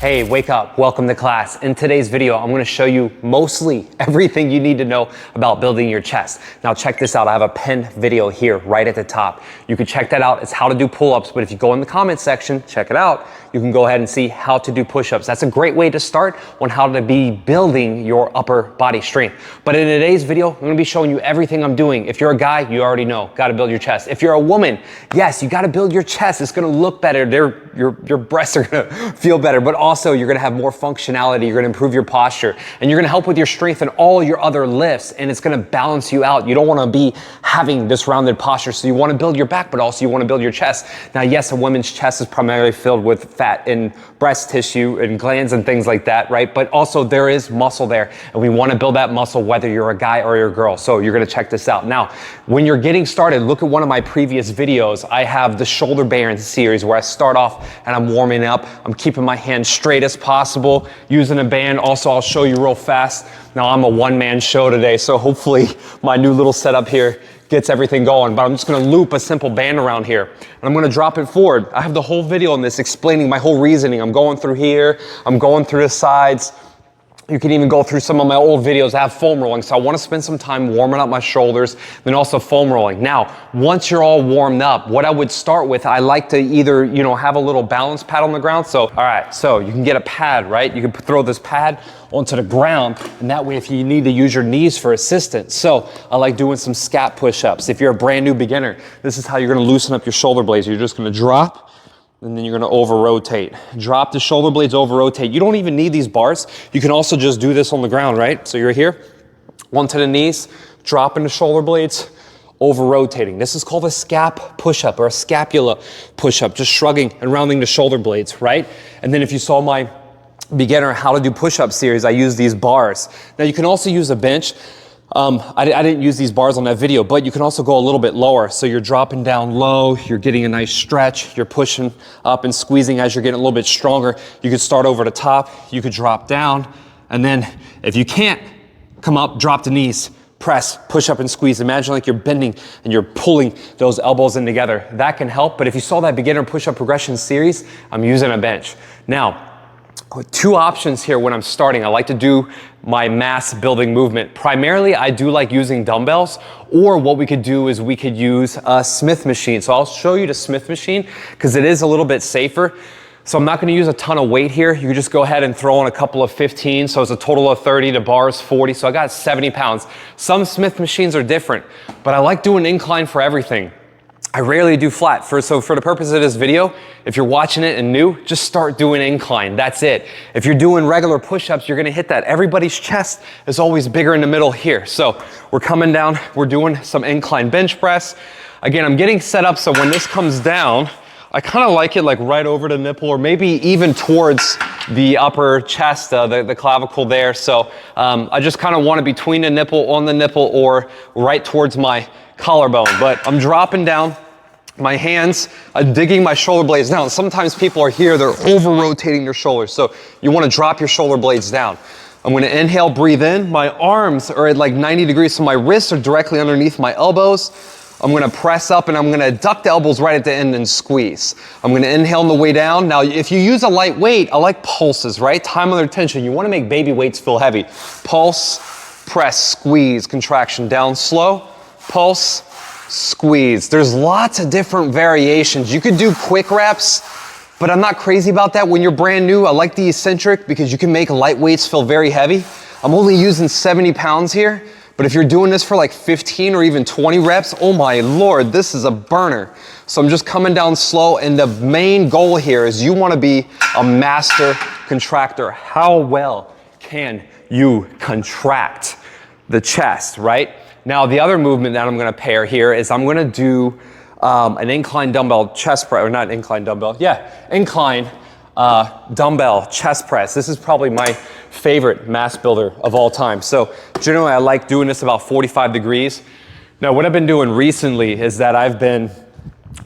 Hey, wake up, welcome to class. In today's video, I'm gonna show you mostly everything you need to know about building your chest. Now check this out, I have a pinned video here right at the top. You can check that out, it's how to do pull-ups, but if you go in the comments section, check it out, you can go ahead and see how to do push-ups. That's a great way to start on how to be building your upper body strength. But in today's video, I'm gonna be showing you everything I'm doing. If you're a guy, you already know, gotta build your chest. If you're a woman, yes, you gotta build your chest. It's gonna look better, your breasts are gonna feel better, but also you're gonna have more functionality, you're gonna improve your posture, and you're gonna help with your strength and all your other lifts, and it's gonna balance you out. You don't wanna be having this rounded posture, so you wanna build your back, but also you wanna build your chest. Now, yes, a woman's chest is primarily filled with fat and breast tissue and glands and things like that, right? But also there is muscle there, and we wanna build that muscle whether you're a guy or you're a girl. So you're gonna check this out. Now, when you're getting started, look at one of my previous videos. I have the shoulder band series where I start off and I'm warming up. I'm keeping my hands straight as possible, using a band. Also, I'll show you real fast. Now, I'm a one-man show today, so hopefully my new little setup here gets everything going, but I'm just gonna loop a simple band around here, and I'm gonna drop it forward. I have the whole video on this explaining my whole reasoning. I'm going through here, I'm going through the sides. You can even go through some of my old videos. I have foam rolling, so I wanna spend some time warming up my shoulders, then also foam rolling. Now, once you're all warmed up, what I would start with, I like to either, have a little balance pad on the ground. So, all right, so you can get a pad, right? You can throw this pad onto the ground, and that way if you need to use your knees for assistance. So I like doing some scat push-ups. If you're a brand new beginner, this is how you're gonna loosen up your shoulder blades. You're just gonna drop, and then you're gonna over-rotate. Drop the shoulder blades, over-rotate. You don't even need these bars. You can also just do this on the ground, right? So you're here, one to the knees, dropping the shoulder blades, over-rotating. This is called a scap push-up or a scapula push-up, just shrugging and rounding the shoulder blades, right? And then if you saw my beginner how to do push-up series, I use these bars. Now you can also use a bench. I didn't use these bars on that video, but you can also go a little bit lower. So you're dropping down low, you're getting a nice stretch, you're pushing up and squeezing as you're getting a little bit stronger. You could start over the top, you could drop down, and then if you can't come up, drop the knees, press, push up and squeeze. Imagine like you're bending and you're pulling those elbows in together. That can help, but if you saw that beginner push-up progression series, I'm using a bench. Now, two options here when I'm starting. I like to do my mass building movement. Primarily, I do like using dumbbells, or what we could do is we could use a Smith machine. So I'll show you the Smith machine because it is a little bit safer. So I'm not gonna use a ton of weight here. You can just go ahead and throw in a couple of 15. So it's a total of 30, the bar is 40. So I got 70 pounds. Some Smith machines are different, but I like doing incline for everything. I rarely do flat. So for the purpose of this video, if you're watching it and new, just start doing incline, that's it. If you're doing regular push-ups, you're gonna hit that. Everybody's chest is always bigger in the middle here. So we're coming down, we're doing some incline bench press. Again, I'm getting set up so when this comes down, I kind of like it like right over the nipple or maybe even towards the upper chest, the clavicle there. So I just kind of want it between the nipple, on the nipple, or right towards my collarbone. But I'm dropping down, my hands, I'm digging my shoulder blades down. Sometimes people are here, they're over-rotating their shoulders. So you want to drop your shoulder blades down. I'm going to inhale, breathe in. My arms are at like 90 degrees, so my wrists are directly underneath my elbows. I'm gonna press up and I'm gonna duck the elbows right at the end and squeeze. I'm gonna inhale on the way down. Now, if you use a light weight, I like pulses, right? Time under tension. You wanna make baby weights feel heavy. Pulse, press, squeeze, contraction, down slow, pulse, squeeze. There's lots of different variations. You could do quick reps, but I'm not crazy about that. When you're brand new, I like the eccentric because you can make light weights feel very heavy. I'm only using 70 pounds here. But if you're doing this for like 15 or even 20 reps, oh my Lord, this is a burner. So I'm just coming down slow, and the main goal here is you wanna be a master contractor. How well can you contract the chest, right? Now, the other movement that I'm gonna pair here is I'm gonna do an incline dumbbell chest press, or not incline dumbbell, incline dumbbell chest press. This is probably my favorite mass builder of all time. So generally I like doing this about 45 degrees. Now what I've been doing recently is that I've been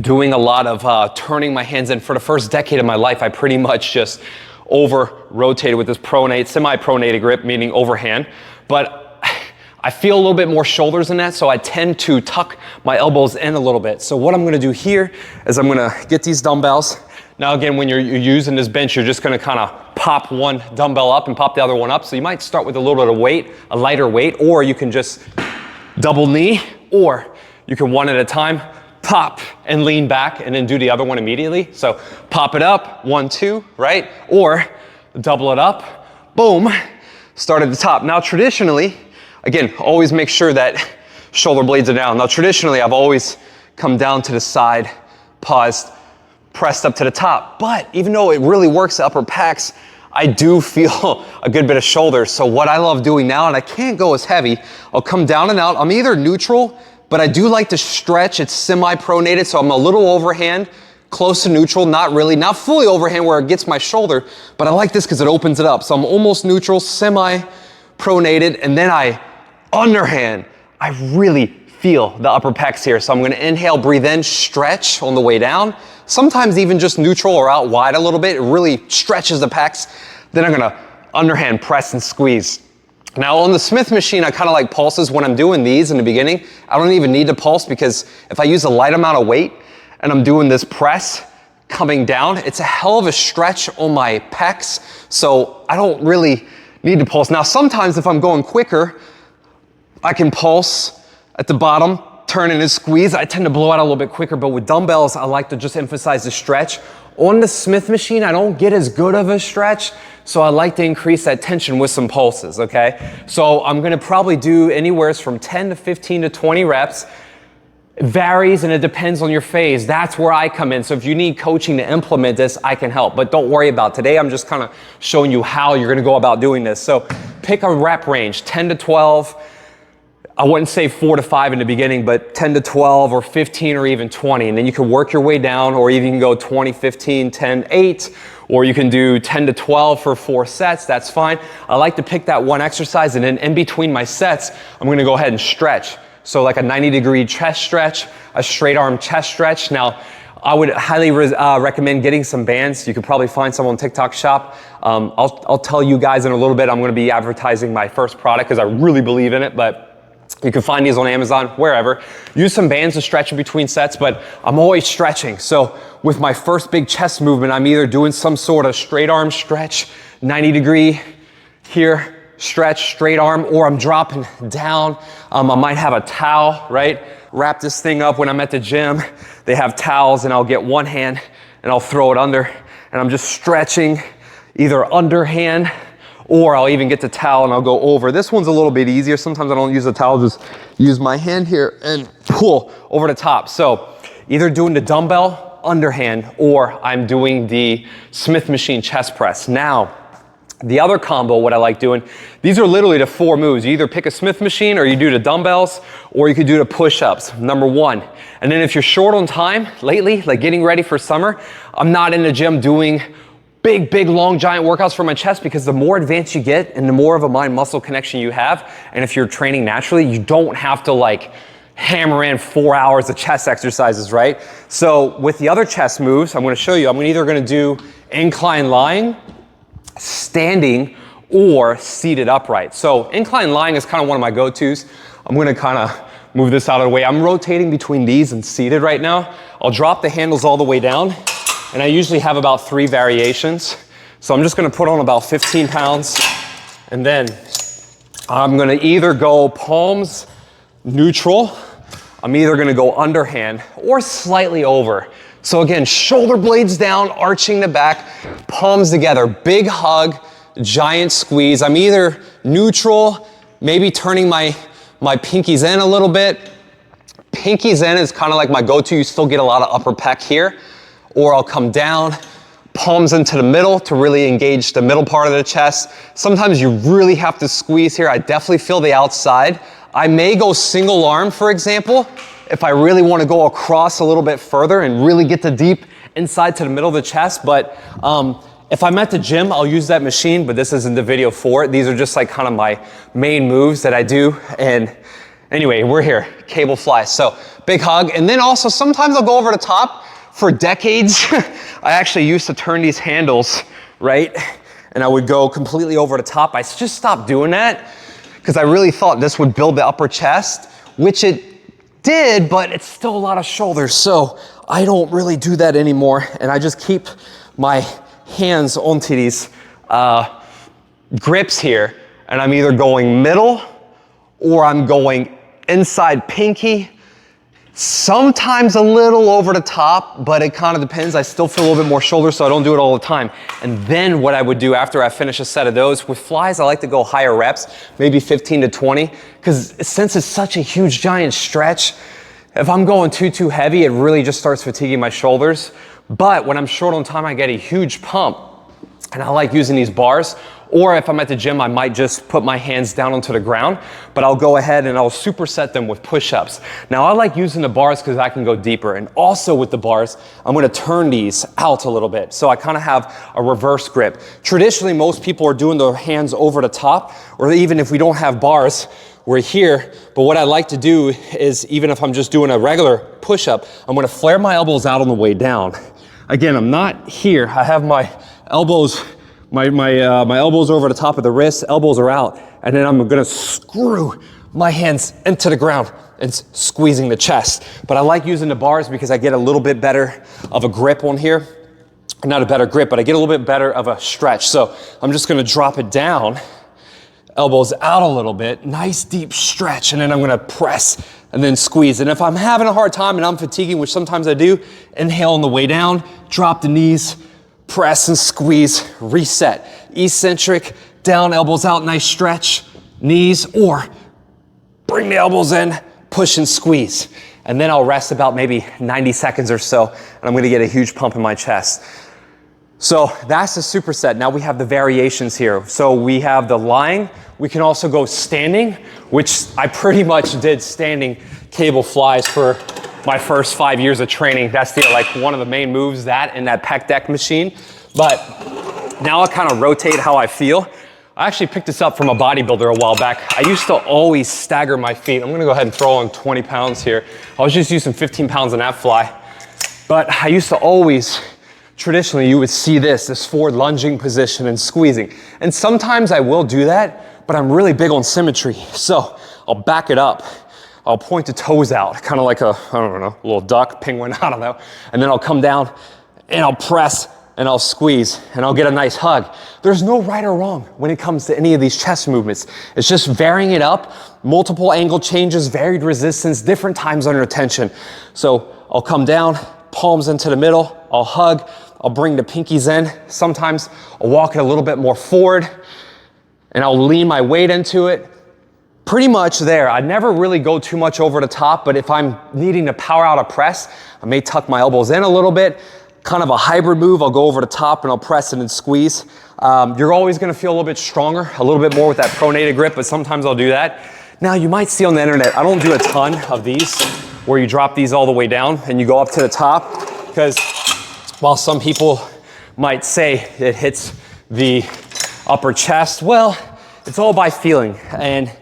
doing a lot of turning my hands in. For the first decade of my life, I pretty much just over-rotated with this pronate, semi-pronated grip, meaning overhand. But I feel a little bit more shoulders in that, so I tend to tuck my elbows in a little bit. So what I'm gonna do here is I'm gonna get these dumbbells. Now again, when you're using this bench, you're just gonna kind of pop one dumbbell up and pop the other one up. So you might start with a little bit of weight, a lighter weight, or you can just double knee, or you can one at a time, pop and lean back and then do the other one immediately. So pop it up, 1, 2, right? Or double it up, boom, start at the top. Now traditionally, again, always make sure that shoulder blades are down. Now traditionally, I've always come down to the side, paused, pressed up to the top. But even though it really works the upper pecs, I do feel a good bit of shoulder. So what I love doing now, and I can't go as heavy, I'll come down and out. I'm either neutral, but I do like to stretch. It's semi-pronated, so I'm a little overhand, close to neutral, not really, not fully overhand where it gets my shoulder, but I like this because it opens it up. So I'm almost neutral, semi-pronated, and then I underhand. I really feel the upper pecs here. So I'm gonna inhale, breathe in, stretch on the way down. Sometimes even just neutral or out wide a little bit. It really stretches the pecs. Then I'm gonna underhand press and squeeze. Now on the Smith machine, I kind of like pulses when I'm doing these in the beginning. I don't even need to pulse because if I use a light amount of weight and I'm doing this press coming down, it's a hell of a stretch on my pecs. So I don't really need to pulse. Now sometimes if I'm going quicker, I can pulse at the bottom, turn and squeeze. I tend to blow out a little bit quicker, but with dumbbells, I like to just emphasize the stretch. On the Smith machine, I don't get as good of a stretch, so I like to increase that tension with some pulses, okay? So I'm gonna probably do anywhere from 10 to 15 to 20 reps. It varies and it depends on your phase. That's where I come in. So if you need coaching to implement this, I can help. But don't worry about it. Today, I'm just kind of showing you how you're gonna go about doing this. So pick a rep range, 10 to 12. I wouldn't say 4 to 5 in the beginning, but 10 to 12 or 15 or even 20. And then you can work your way down, or even you can go 20, 15, 10, 8, or you can do 10 to 12 for 4 sets. That's fine. I like to pick that one exercise, and then in between my sets, I'm gonna go ahead and stretch. So like a 90-degree chest stretch, a straight arm chest stretch. Now, I would highly recommend getting some bands. You could probably find some on TikTok shop. I'll tell you guys in a little bit. I'm gonna be advertising my first product because I really believe in it, but you can find these on Amazon, wherever. Use some bands to stretch in between sets, but I'm always stretching. So with my first big chest movement, I'm either doing some sort of straight arm stretch, 90-degree here, stretch, straight arm, or I'm dropping down. I might have a towel, right? Wrap this thing up when I'm at the gym. They have towels, and I'll get one hand and I'll throw it under, and I'm just stretching either underhand, or I'll even get the towel and I'll go over. This one's a little bit easier. Sometimes I don't use the towel, just use my hand here and pull over the top. So either doing the dumbbell underhand, or I'm doing the Smith machine chest press. Now, the other combo, what I like doing, these are literally the 4 moves. You either pick a Smith machine, or you do the dumbbells, or you could do the push-ups, number 1. And then if you're short on time lately, like getting ready for summer, I'm not in the gym doing big, long, giant workouts for my chest, because the more advanced you get and the more of a mind-muscle connection you have, and if you're training naturally, you don't have to like hammer in 4 hours of chest exercises, right? So with the other chest moves, I'm gonna show you, I'm either gonna do incline lying, standing, or seated upright. So incline lying is kind of one of my go-tos. I'm gonna kind of move this out of the way. I'm rotating between these and seated right now. I'll drop the handles all the way down, and I usually have about 3 variations. So I'm just gonna put on about 15 pounds, and then I'm gonna either go palms neutral, I'm either gonna go underhand, or slightly over. So again, shoulder blades down, arching the back, palms together, big hug, giant squeeze. I'm either neutral, maybe turning my pinkies in a little bit. Pinkies in is kind of like my go-to. You still get a lot of upper pec here. Or I'll come down, palms into the middle to really engage the middle part of the chest. Sometimes you really have to squeeze here. I definitely feel the outside. I may go single arm, for example, if I really want to go across a little bit further and really get the deep inside to the middle of the chest. But if I'm at the gym, I'll use that machine, but this isn't the video for it. These are just like kind of my main moves that I do. And anyway, we're here, cable fly. So big hug. And then also sometimes I'll go over the top. For decades, I actually used to turn these handles, right? And I would go completely over the top. I just stopped doing that because I really thought this would build the upper chest, which it did, but it's still a lot of shoulders. So I don't really do that anymore. And I just keep my hands onto these grips here, and I'm either going middle or I'm going inside pinky, sometimes a little over the top, but it kind of depends. I still feel a little bit more shoulder, so I don't do it all the time. And then what I would do after I finish a set of those, with flies, I like to go higher reps, maybe 15 to 20, because since it's such a huge, giant stretch, if I'm going too heavy, it really just starts fatiguing my shoulders. But when I'm short on time, I get a huge pump, and I like using these bars. Or if I'm at the gym, I might just put my hands down onto the ground, but I'll go ahead and I'll superset them with push-ups. Now I like using the bars because I can go deeper. And also with the bars, I'm gonna turn these out a little bit. So I kind of have a reverse grip. Traditionally, most people are doing their hands over the top, or even if we don't have bars, we're here. But what I like to do is, even if I'm just doing a regular push-up, I'm gonna flare my elbows out on the way down. Again, I'm not here. I have my elbows My elbows over the top of the wrist, elbows are out, and then I'm gonna screw my hands into the ground and squeezing the chest. But I like using the bars because I get a little bit better of a grip on here. Not a better grip, but I get a little bit better of a stretch. So I'm just gonna drop it down, elbows out a little bit, nice deep stretch, and then I'm gonna press and then squeeze. And if I'm having a hard time and I'm fatiguing, which sometimes I do, inhale on the way down, drop the knees, press and squeeze, reset. Eccentric, down, elbows out, nice stretch, knees, or bring the elbows in, push and squeeze. And then I'll rest about maybe 90 seconds or so, and I'm gonna get a huge pump in my chest. So that's the superset. Now we have the variations here. So we have the lying. We can also go standing, which I pretty much did standing cable flies for my first 5 years of training. That's like one of the main moves, that and that pec deck machine. But now I kind of rotate how I feel. I actually picked this up from a bodybuilder a while back. I used to always stagger my feet. I'm gonna go ahead and throw on 20 pounds here. I was just using 15 pounds on that fly. But I used to always, traditionally you would see this forward lunging position and squeezing. And sometimes I will do that, but I'm really big on symmetry. So I'll back it up. I'll point the toes out, kind of like a, I don't know, a little duck, penguin, I don't know. And then I'll come down and I'll press and I'll squeeze and I'll get a nice hug. There's no right or wrong when it comes to any of these chest movements. It's just varying it up, multiple angle changes, varied resistance, different times under tension. So I'll come down, palms into the middle, I'll hug, I'll bring the pinkies in. Sometimes I'll walk it a little bit more forward and I'll lean my weight into it. Pretty much there. I never really go too much over the top, but if I'm needing to power out a press, I may tuck my elbows in a little bit. Kind of a hybrid move. I'll go over the top and I'll press it and squeeze. You're always gonna feel a little bit stronger, a little bit more with that pronated grip, but sometimes I'll do that. Now you might see on the internet, I don't do a ton of these where you drop these all the way down and you go up to the top, because while some people might say it hits the upper chest, well, it's all by feeling. And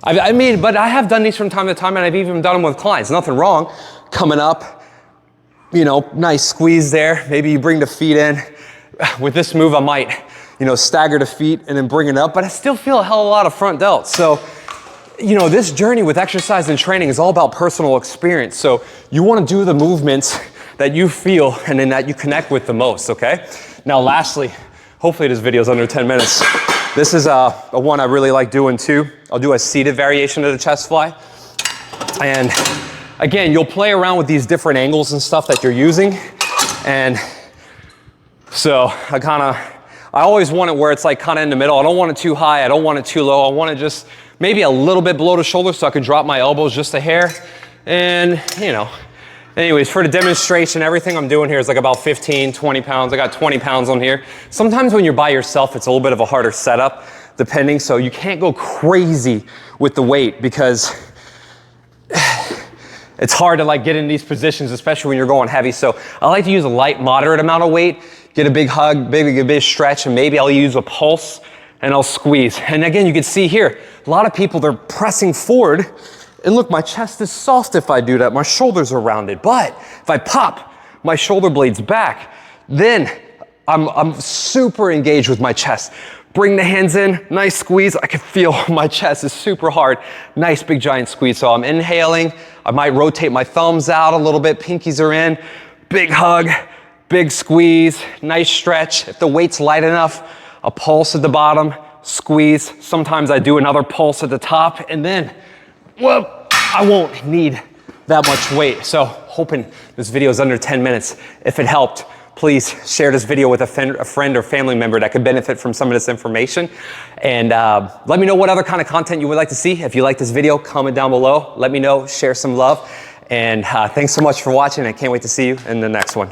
I mean, but I have done these from time to time, and I've even done them with clients. Nothing wrong. Coming up, you know, nice squeeze there. Maybe you bring the feet in. With this move, I might, you know, stagger the feet and then bring it up, but I still feel a hell of a lot of front delts. So, you know, this journey with exercise and training is all about personal experience. So you want to do the movements that you feel and then that you connect with the most, okay? Now, lastly, hopefully this video is under 10 minutes. This is a one I really like doing too. I'll do a seated variation of the chest fly. And again, you'll play around with these different angles and stuff that you're using. And so I always want it where it's like kind of in the middle. I don't want it too high. I don't want it too low. I want it just maybe a little bit below the shoulder so I can drop my elbows just a hair. And, you know, anyways, for the demonstration, everything I'm doing here is like about 15, 20 pounds. I got 20 pounds on here. Sometimes when you're by yourself, it's a little bit of a harder setup, depending. So you can't go crazy with the weight because it's hard to like get in these positions, especially when you're going heavy. So I like to use a light, moderate amount of weight, get a big hug, a big stretch, and maybe I'll use a pulse and I'll squeeze. And again, you can see here, a lot of people, they're pressing forward. And look, my chest is soft if I do that. My shoulders are rounded. But if I pop my shoulder blades back, then I'm super engaged with my chest. Bring the hands in, nice squeeze. I can feel my chest is super hard. Nice big giant squeeze. So I'm inhaling. I might rotate my thumbs out a little bit. Pinkies are in. Big hug. big squeeze, nice stretch. If the weight's light enough, a pulse at the bottom, squeeze. Sometimes I do another pulse at the top, and then, whoop, I won't need that much weight. So hoping this video is under 10 minutes. If it helped, please share this video with a friend or family member that could benefit from some of this information. And let me know what other kind of content you would like to see. If you like this video, comment down below. Let me know, share some love. And thanks so much for watching. I can't wait to see you in the next one.